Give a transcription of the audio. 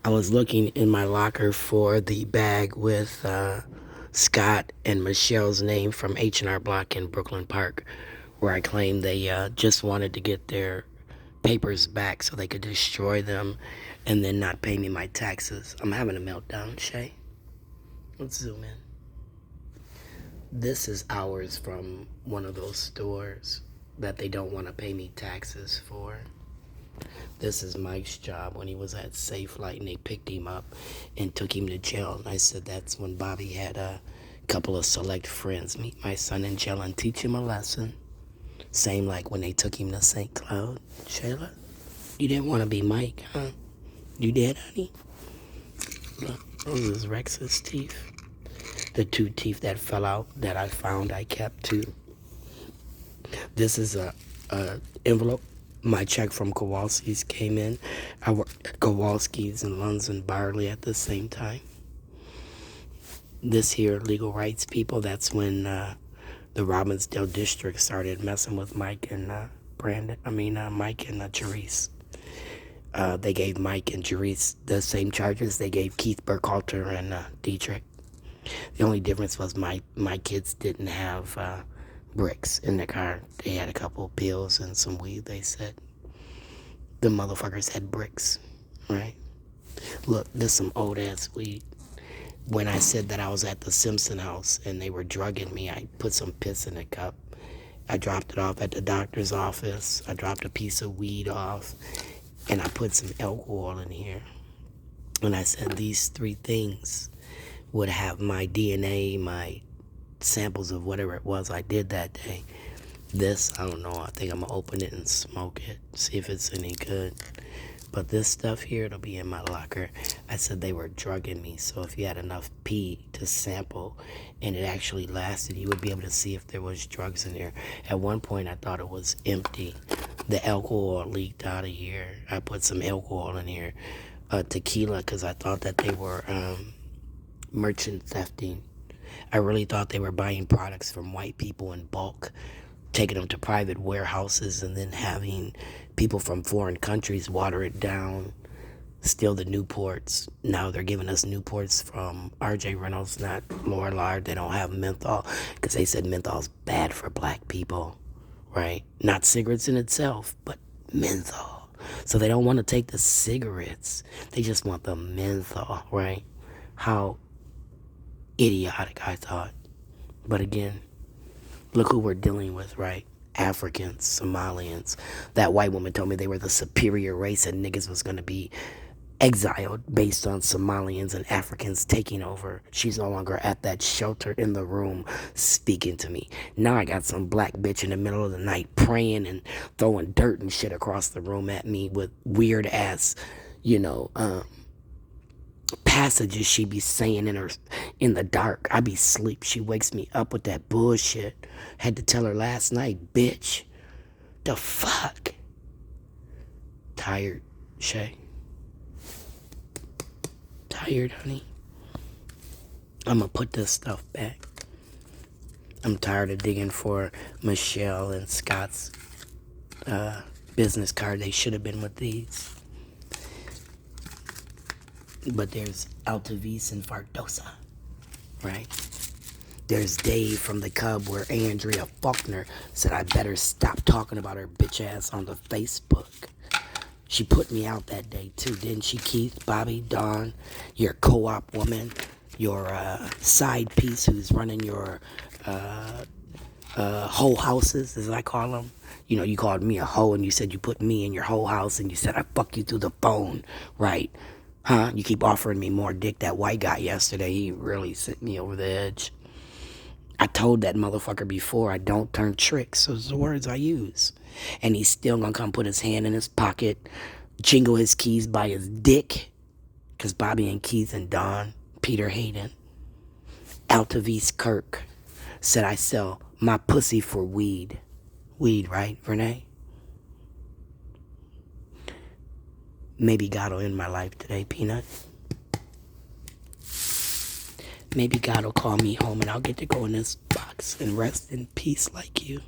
I was looking in my locker for the bag with Scott and Michelle's name from H&R Block in Brooklyn Park, where I claimed they just wanted to get their papers back so they could destroy them and then not pay me my taxes. I'm having a meltdown, Shay. Let's zoom in. This is hours from one of those stores that they don't want to pay me taxes for. This is Mike's job when he was at Safe Light and they picked him up and took him to jail. And I said that's when Bobby had a couple of select friends meet my son in jail and teach him a lesson. Same like when they took him to St. Cloud. Shayla, you didn't want to be Mike, huh? You did, honey? Look, those is Rex's teeth. The 2 teeth that fell out that I found, I kept too. This is a envelope. My check from Kowalski's came in. I worked at Kowalski's and Lunds and Barley at the same time. This here, legal rights people, that's when the Robbinsdale district started messing with Mike and Mike and Jerice. They gave Mike and Jerice the same charges they gave Keith Burkhalter and Dietrich. The only difference was my kids didn't have bricks in the car. They had a couple pills and some weed, they said. The motherfuckers had bricks, right? Look, this some old-ass weed. When I said that I was at the Simpson house and they were drugging me, I put some piss in a cup. I dropped it off at the doctor's office. I dropped a piece of weed off, and I put some alcohol in here. And I said these 3 things would have my DNA, my samples of whatever it was I did that day. This, I don't know, I think I'm gonna open it and smoke it, see if it's any good. But this stuff here, it'll be in my locker. I said they were drugging me, so if you had enough pee to sample and it actually lasted, you would be able to see if there was drugs in there. At one point, I thought it was empty. The alcohol leaked out of here. I put some alcohol in here, tequila, because I thought that they were merchant thefting. I really thought they were buying products from white people in bulk, taking them to private warehouses and then having people from foreign countries water it down, steal the Newports. Now they're giving us Newports from R.J. Reynolds, not Lorillard. They don't have menthol because they said menthol's bad for black people, right? Not cigarettes in itself, but menthol. So they don't want to take the cigarettes. They just want the menthol, right? How idiotic, I thought. But again, look who we're dealing with, right? Africans, Somalians. That white woman told me they were the superior race and niggas was going to be exiled based on Somalians and Africans taking over. She's no longer at that shelter in the room speaking to me. Now I got some black bitch in the middle of the night praying and throwing dirt and shit across the room at me with weird ass, passages she be saying in the dark. I be asleep. She wakes me up with that bullshit. Had to tell her last night, bitch. The fuck? Tired, Shay. Tired, honey. I'm gonna put this stuff back. I'm tired of digging for Michelle and Scott's business card. They should have been with these. But there's Altavis and Fardosa, right? There's Dave from the Cub where Andrea Faulkner said I better stop talking about her bitch ass on the Facebook. She put me out that day too, didn't she, Keith, Bobby, Dawn, your co-op woman, your side piece who's running your hoe houses, as I call them. You called me a hoe and you said you put me in your whole house and you said I fuck you through the phone, right? Huh? You keep offering me more dick. That white guy yesterday, he really sent me over the edge. I told that motherfucker before I don't turn tricks. Those are the words I use. And he's still gonna come put his hand in his pocket, jingle his keys by his dick. Because Bobby and Keith and Don, Peter Hayden, Altavis Kirk said I sell my pussy for weed. Weed, right, Renee? Maybe God will end my life today, Peanut. Maybe God will call me home and I'll get to go in this box and rest in peace like you.